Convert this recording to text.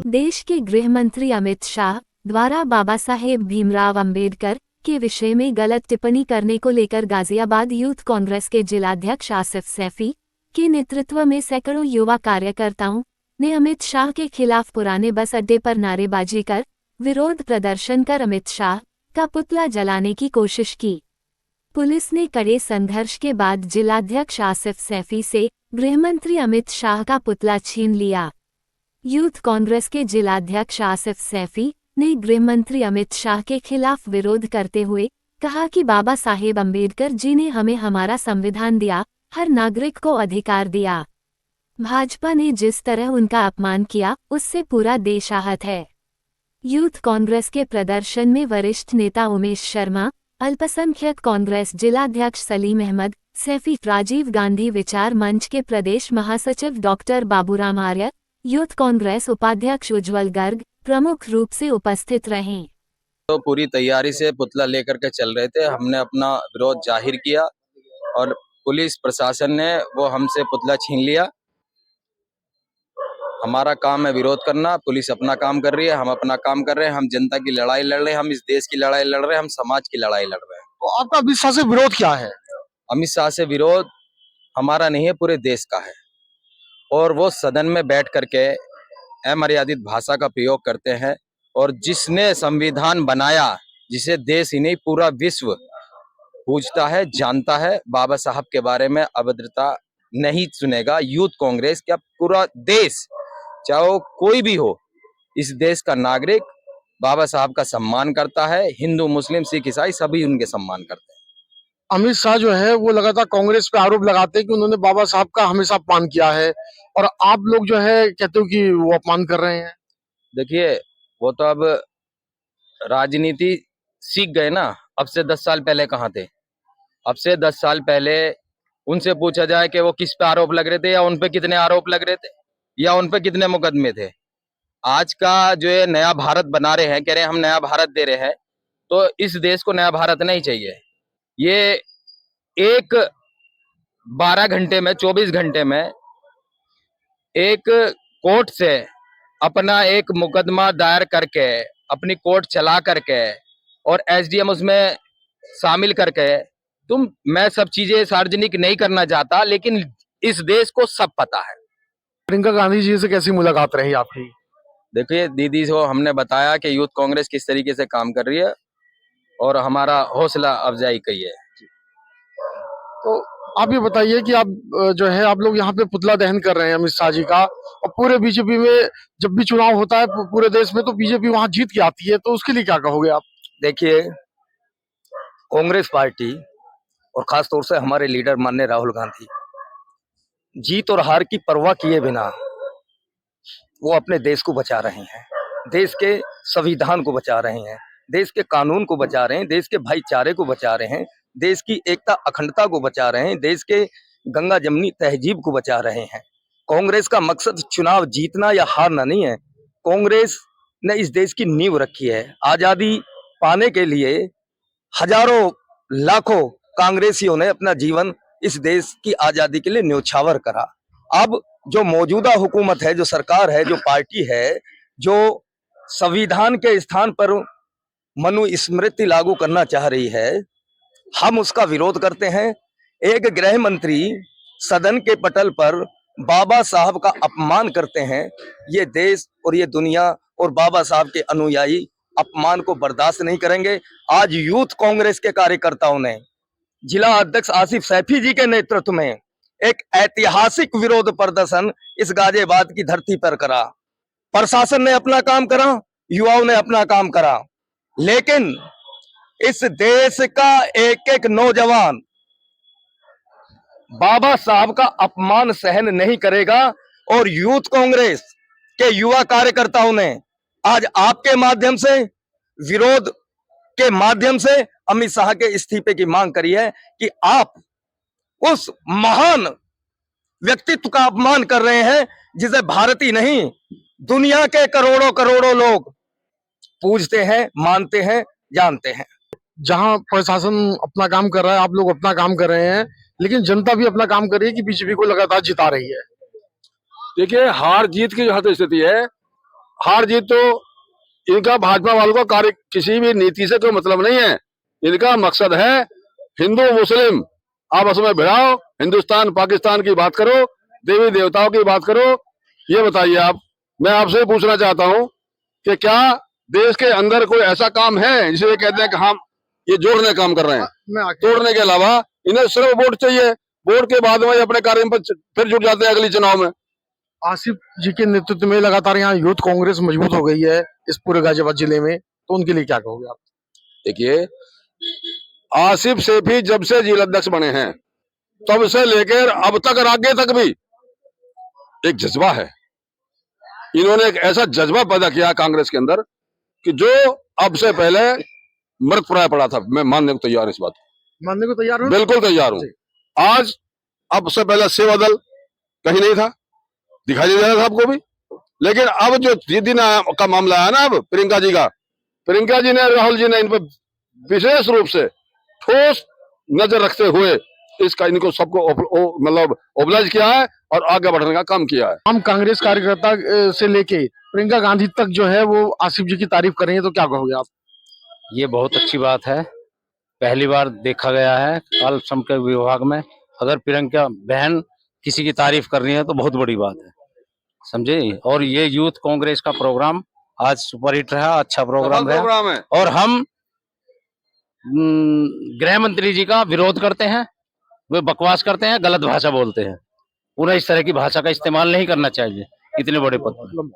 देश के गृह मंत्री अमित शाह द्वारा बाबा साहेब भीमराव अंबेडकर के विषय में गलत टिप्पणी करने को लेकर गाजियाबाद यूथ कांग्रेस के जिलाध्यक्ष आसिफ सैफी के नेतृत्व में सैकड़ों युवा कार्यकर्ताओं ने अमित शाह के खिलाफ पुराने बस अड्डे पर नारेबाजी कर विरोध प्रदर्शन कर अमित शाह का पुतला जलाने की कोशिश की। पुलिस ने कड़े संघर्ष के बाद जिलाध्यक्ष आसिफ सैफी से गृहमंत्री अमित शाह का पुतला छीन लिया। यूथ कांग्रेस के जिलाध्यक्ष आसिफ सैफी ने गृहमंत्री अमित शाह के खिलाफ विरोध करते हुए कहा कि बाबा साहेब अम्बेडकर जी ने हमें हमारा संविधान दिया, हर नागरिक को अधिकार दिया। भाजपा ने जिस तरह उनका अपमान किया उससे पूरा देश आहत है। यूथ कांग्रेस के प्रदर्शन में वरिष्ठ नेता उमेश शर्मा, अल्पसंख्यक कांग्रेस जिलाध्यक्ष सलीम अहमद सैफी, राजीव गांधी विचार मंच के प्रदेश महासचिव डॉक्टर बाबूराम आर्य, यूथ कांग्रेस उपाध्यक्ष उज्जवल गर्ग प्रमुख रूप से उपस्थित रहे। तो पूरी तैयारी से पुतला लेकर के चल रहे थे। हमने अपना विरोध जाहिर किया और पुलिस प्रशासन ने वो हमसे पुतला छीन लिया। हमारा काम है विरोध करना, पुलिस अपना काम कर रही है, हम अपना काम कर रहे हैं। हम जनता की लड़ाई लड़ रहे हैं, हम इस देश की लड़ाई लड़ रहे हैं, हम समाज की लड़ाई लड़ रहे हैं। तो आपका अमित शाह से विरोध क्या है? अमित शाह से विरोध हमारा नहीं है, पूरे देश का है। और वो सदन में बैठ करके अमर्यादित भाषा का प्रयोग करते हैं और जिसने संविधान बनाया, जिसे देश ही नहीं पूरा विश्व पूजता है, जानता है, बाबा साहब के बारे में अभद्रता नहीं सुनेगा। यूथ कांग्रेस क्या पूरा देश, चाहे वो कोई भी हो, इस देश का नागरिक बाबा साहब का सम्मान करता है। हिंदू, मुस्लिम, सिख, ईसाई सभी उनके सम्मान करते हैं। अमित शाह जो है वो लगातार कांग्रेस पे आरोप लगाते हैं कि उन्होंने बाबा साहब का हमेशा अपमान किया है, और आप लोग जो है कहते हो कि वो अपमान कर रहे हैं। देखिए, वो तो अब राजनीति सीख गए ना। अब से 10 साल पहले कहाँ थे? अब से 10 साल पहले उनसे पूछा जाए कि वो किस पे आरोप लग रहे थे, या उन पे कितने आरोप लग रहे थे, या उन पे कितने मुकदमे थे। आज का जो ये नया भारत बना रहे हैं, कह रहे हैं हम नया भारत दे रहे हैं, तो इस देश को नया भारत नहीं चाहिए। ये एक 12 घंटे में, 24 घंटे में एक कोर्ट से अपना एक मुकदमा दायर करके, अपनी कोर्ट चला करके और एसडीएम उसमें शामिल करके, मैं सब चीजें सार्वजनिक नहीं करना चाहता, लेकिन इस देश को सब पता है। प्रियंका गांधी जी से कैसी मुलाकात रही आपकी? देखिए, दीदी को हमने बताया कि यूथ कांग्रेस किस तरीके से काम कर रही है और हमारा हौसला अफजाई की है। तो आप ये बताइए कि आप जो है आप लोग यहाँ पे पुतला दहन कर रहे हैं अमित शाह जी का, और पूरे बीजेपी में जब भी चुनाव होता है पूरे देश में, तो बीजेपी वहां जीत के आती है, तो उसके लिए क्या कहोगे आप? देखिए, कांग्रेस पार्टी और खास तौर से हमारे लीडर माननीय राहुल गांधी जीत और हार की परवाह किए बिना वो अपने देश को बचा रहे हैं, देश के संविधान को बचा रहे हैं, देश के कानून को बचा रहे हैं, देश के भाईचारे को बचा रहे हैं, देश की एकता अखंडता को बचा रहे हैं, देश के गंगा जमनी तहजीब को बचा रहे हैं। कांग्रेस का मकसद चुनाव जीतना या हारना नहीं है। कांग्रेस ने इस देश की नींव रखी है। आजादी पाने के लिए हजारों लाखों कांग्रेसियों ने अपना जीवन इस देश की आजादी के लिए न्योछावर करा। अब जो मौजूदा हुकूमत है, जो सरकार है, जो पार्टी है, जो संविधान के स्थान पर मनुस्मृति लागू करना चाह रही है, हम उसका विरोध करते हैं। एक गृह मंत्री सदन के पटल पर बाबा साहब का अपमान करते हैं। ये देश और ये दुनिया और बाबा साहब के अनुयायी अपमान को बर्दाश्त नहीं करेंगे। आज यूथ कांग्रेस के कार्यकर्ताओं ने जिला अध्यक्ष आसिफ सैफी जी के नेतृत्व में एक ऐतिहासिक विरोध प्रदर्शन इस गाजियाबाद की धरती पर करा। प्रशासन ने अपना काम करा, युवाओं ने अपना काम करा, लेकिन इस देश का एक एक नौजवान बाबा साहब का अपमान सहन नहीं करेगा। और यूथ कांग्रेस के युवा कार्यकर्ताओं ने आज आपके माध्यम से, विरोध के माध्यम से अमित शाह के इस्तीफे की मांग करी है कि आप उस महान व्यक्तित्व का अपमान कर रहे हैं जिसे भारत ही नहीं, दुनिया के करोड़ों करोड़ों लोग पूजते हैं, मानते हैं, जानते हैं। जहां प्रशासन अपना काम कर रहा है, आप लोग अपना काम कर रहे हैं, लेकिन जनता भी अपना काम कर रही है कि बीजेपी को लगातार जिता रही है। देखिए, हार जीत की जो स्थिति है हार जीत तो इनका भाजपा वालों का कार्य किसी भी नीति से कोई मतलब नहीं है। इनका मकसद है हिंदू मुस्लिम आपस में भिड़ाओ, हिंदुस्तान पाकिस्तान की बात करो, देवी देवताओं की बात करो। ये बताइए आप, मैं आपसे पूछना चाहता हूं कि क्या देश के अंदर कोई ऐसा काम है जिसे ये कहते हैं कि हम ये जोड़ने काम कर रहे हैं, तोड़ने के अलावा इन्हें सिर्फ वोट चाहिए। वोट के बाद में ये अपने कार्य पर फिर जुट जाते हैं अगली चुनाव में। आसिफ जी के नेतृत्व में लगातार यहाँ यूथ कांग्रेस मजबूत हो गई है इस पूरे गाजियाबाद जिले में, तो उनके लिए क्या कहोगे आप? देखिए, आसिफ सैफी जब से जिलाध्यक्ष बने हैं तब से लेकर अब तक और आगे तक भी एक जज्बा है। इन्होंने एक ऐसा जज्बा पैदा किया कांग्रेस के अंदर कि जो अब से पहले मृत प्राय पड़ा था। मैं मानने को तैयार हूं इस बात को, मानने को तैयार हो? बिल्कुल तैयार हूं। आज अब से पहले सेवा दल कहीं नहीं था, दिखाई नहीं दे रहा था आपको भी, लेकिन अब जो दिन का मामला है ना, अब प्रियंका जी ने, राहुल जी ने इन पर विशेष रूप से ठोस नजर रखते हुए इसका इनको सबको मतलब ओबलाइज किया है और आगे बढ़ने का काम किया है। हम कांग्रेस कार्यकर्ता से लेके प्रियंका गांधी तक जो है वो आसिफ जी की तारीफ कर रही है, तो क्या कहोगे आप? ये बहुत अच्छी बात है। पहली बार देखा गया है अल्पसंख्यक विभाग में अगर प्रियंका बहन किसी की तारीफ कर रही है तो बहुत बड़ी बात है, समझे। और ये यूथ कांग्रेस का प्रोग्राम आज सुपरहिट रहा, अच्छा प्रोग्राम है। और हम गृह मंत्री जी का विरोध करते हैं, वे बकवास करते हैं, गलत भाषा बोलते हैं। उन्हें इस तरह की भाषा का इस्तेमाल नहीं करना चाहिए इतने बड़े पद पर।